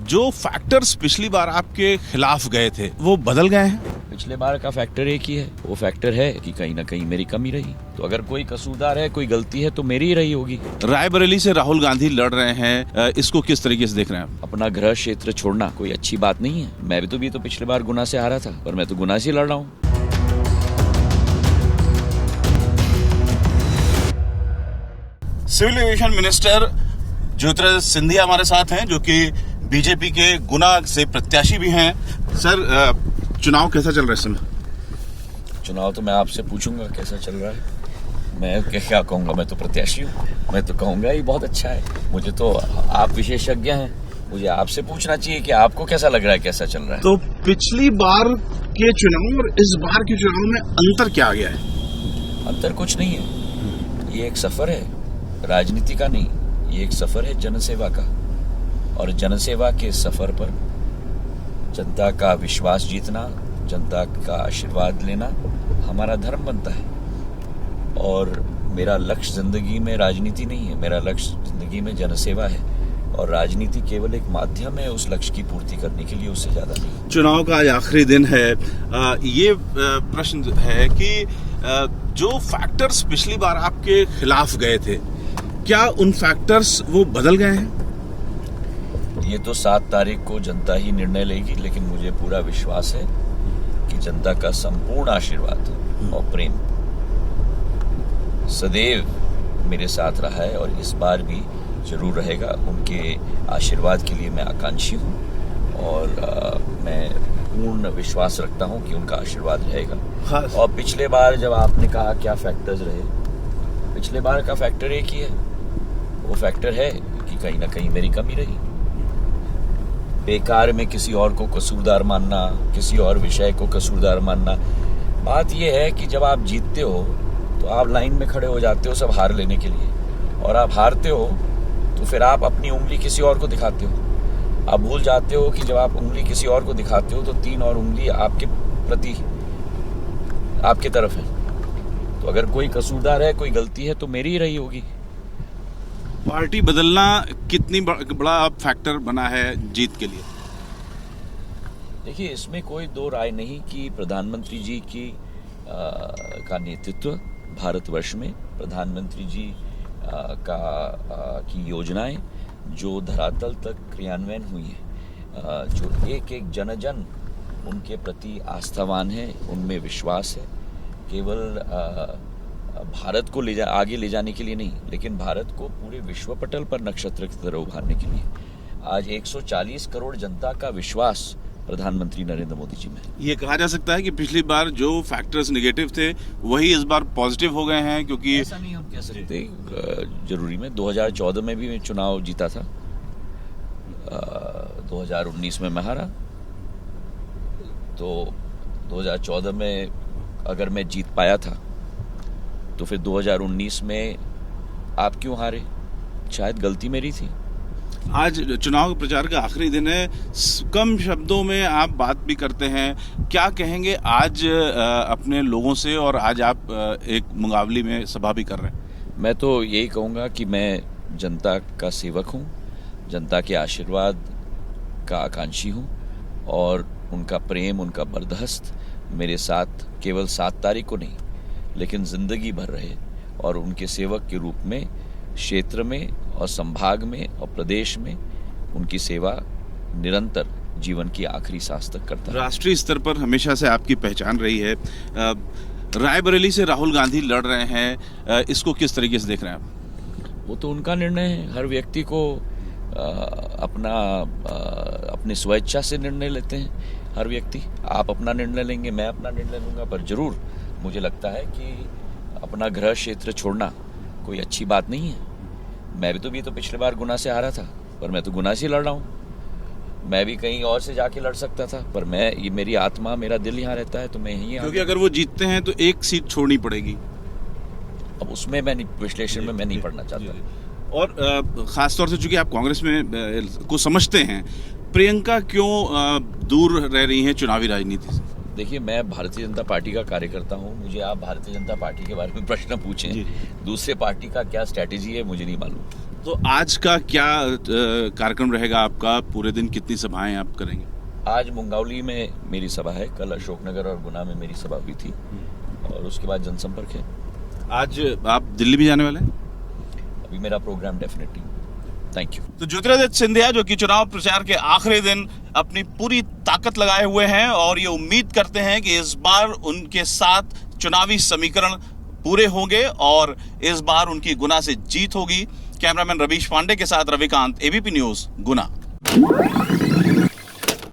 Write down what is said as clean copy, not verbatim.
जो फैक्टर्स पिछली बार आपके खिलाफ गए थे वो बदल गए हैं? पिछले बार का फैक्टर एक ही है, वो फैक्टर है कि कहीं ना कहीं मेरी कमी रही। तो अगर कोई कसूरदार है, कोई गलती है तो मेरी ही रही होगी। रायबरेली से राहुल गांधी लड़ रहे हैं, इसको किस तरीके से देख रहे हैं आप? अपना गृह क्षेत्र छोड़ना कोई अच्छी बात नहीं है। मैं भी तो पिछले बार गुना से हारा था, पर मैं तो गुना से लड़ रहा हूँ। Civil aviation minister Jyotiraditya Scindia हमारे साथ हैं, जो कि बीजेपी के गुना से प्रत्याशी भी हैं। सर, चुनाव कैसा चल रहा है इस समय? चुनाव तो मैं आपसे पूछूंगा कैसा चल रहा है। मैं क्या कहूँगा, मैं तो प्रत्याशी हूँ। मैं तो कहूँगा ये बहुत अच्छा है। मुझे तो, आप विशेषज्ञ हैं, मुझे आपसे पूछना चाहिए कि आपको कैसा लग रहा है, कैसा चल रहा है। तो पिछली बार के चुनाव और इस बार के चुनाव में अंतर क्या आ गया है? अंतर कुछ नहीं है। ये एक सफर है, राजनीति का नहीं। ये एक सफर है जनसेवा का, और जनसेवा के सफर पर जनता का विश्वास जीतना, जनता का आशीर्वाद लेना हमारा धर्म बनता है। और मेरा लक्ष्य जिंदगी में राजनीति नहीं है, मेरा लक्ष्य जिंदगी में जनसेवा है। और राजनीति केवल एक माध्यम है उस लक्ष्य की पूर्ति करने के लिए, उससे ज्यादा नहीं। चुनाव का आज आखिरी दिन है। ये प्रश्न है कि जो फैक्टर्स पिछली बार आपके खिलाफ गए थे, क्या उन फैक्टर्स वो बदल गए हैं? ये तो 7 तारीख को जनता ही निर्णय लेगी, लेकिन मुझे पूरा विश्वास है कि जनता का संपूर्ण आशीर्वाद और प्रेम सदैव मेरे साथ रहा है, और इस बार भी जरूर रहेगा। उनके आशीर्वाद के लिए मैं आकांक्षी हूँ, और मैं पूर्ण विश्वास रखता हूँ कि उनका आशीर्वाद रहेगा। और पिछले बार जब आपने कहा क्या फैक्टर्स रहे, पिछले बार का फैक्टर एक ही है, वो फैक्टर है कि कहीं ना कहीं मेरी कमी रही। बेकार में किसी और को कसूरदार मानना, किसी और विषय को कसूरदार मानना। बात यह है कि जब आप जीतते हो तो आप लाइन में खड़े हो जाते हो सब हार लेने के लिए, और आप हारते हो तो फिर आप अपनी उंगली किसी और को दिखाते हो। आप भूल जाते हो कि जब आप उंगली किसी और को दिखाते हो तो 3 और उंगली आपके प्रति, आपके तरफ है। तो अगर कोई कसूरदार है, कोई गलती है तो मेरी ही रही होगी। पार्टी बदलना कितनी बड़ा फैक्टर बना है जीत के लिए? देखिए, इसमें कोई दो राय नहीं कि प्रधानमंत्री जी की का नेतृत्व भारतवर्ष में, प्रधानमंत्री जी की योजनाएं जो धरातल तक क्रियान्वयन हुई है, जो एक जन उनके प्रति आस्थावान है, उनमें विश्वास है। केवल भारत को आगे ले जाने के लिए नहीं, लेकिन भारत को पूरे विश्व पटल पर नक्षत्र की तरह उभारने के लिए। आज 140 करोड़ जनता का विश्वास प्रधानमंत्री नरेंद्र मोदी जी में। ये कहा जा सकता है कि पिछली बार जो फैक्टर्स नेगेटिव थे वही इस बार पॉजिटिव हो गए हैं, क्योंकि ऐसा नहीं हम कह सकते जरूरी में। 2014 में भी मैं चुनाव जीता था, 2019 में मैं हारा। तो 2014 में अगर मैं जीत पाया था तो फिर 2019 में आप क्यों हारे? शायद गलती मेरी थी। आज चुनाव प्रचार का आखिरी दिन है, कम शब्दों में आप बात भी करते हैं। क्या कहेंगे आज अपने लोगों से, और आज आप एक मुकाबले में सभा भी कर रहे हैं? मैं तो यही कहूँगा कि मैं जनता का सेवक हूँ, जनता के आशीर्वाद का आकांक्षी हूँ, और उनका प्रेम, उनका बर्दाश्त मेरे साथ केवल 7 तारीख को नहीं लेकिन जिंदगी भर रहे। और उनके सेवक के रूप में क्षेत्र में और संभाग में और प्रदेश में उनकी सेवा निरंतर जीवन की आखिरी सांस तक करता है। राष्ट्रीय स्तर पर हमेशा से आपकी पहचान रही है। रायबरेली से राहुल गांधी लड़ रहे हैं, इसको किस तरीके से देख रहे हैं आप? वो तो उनका निर्णय है। हर व्यक्ति को अपनी स्वेच्छा से निर्णय लेते हैं हर व्यक्ति। आप अपना निर्णय लेंगे, मैं अपना निर्णय लूंगा, पर जरूर मुझे लगता है कि अपना गृह क्षेत्र छोड़ना कोई अच्छी बात नहीं है। मैं भी तो पिछले बार गुना से हारा था, पर मैं तो गुना से लड़ रहा हूँ। मैं भी कहीं और से जाके लड़ सकता था, पर ये मेरी आत्मा, मेरा दिल यहाँ रहता है, तो मैं यहीं। क्योंकि अगर वो जीतते हैं तो एक सीट छोड़नी पड़ेगी। अब उसमें मैं विश्लेषण में मैं नहीं पढ़ना चाहता। और खासतौर से चूंकि आप कांग्रेस में को समझते हैं, प्रियंका क्यों दूर रह रही हैं चुनावी राजनीति से? देखिए, मैं भारतीय जनता पार्टी का कार्यकर्ता हूं। मुझे आप भारतीय जनता पार्टी के बारे में प्रश्न पूछें, दूसरे पार्टी का क्या स्ट्रैटेजी है मुझे नहीं मालूम। तो आज का क्या कार्यक्रम रहेगा आपका? पूरे दिन कितनी सभाएं आप करेंगे? आज मुंगावली में मेरी सभा है, कल अशोकनगर और गुना में मेरी सभा भी थी, और उसके बाद जनसंपर्क है। आज आप दिल्ली भी जाने वाले हैं? अभी मेरा प्रोग्राम डेफिनेटली। Thank you. तो ज्योतिरादित्य सिंधिया जो कि चुनाव प्रचार के आखिरी दिन अपनी पूरी ताकत लगाए हुए हैं और ये उम्मीद करते हैं कि इस बार उनके साथ चुनावी समीकरण पूरे होंगे और इस बार उनकी गुना से जीत होगी। कैमरामैन रवीश पांडे के साथ रविकांत, एबीपी न्यूज, गुना।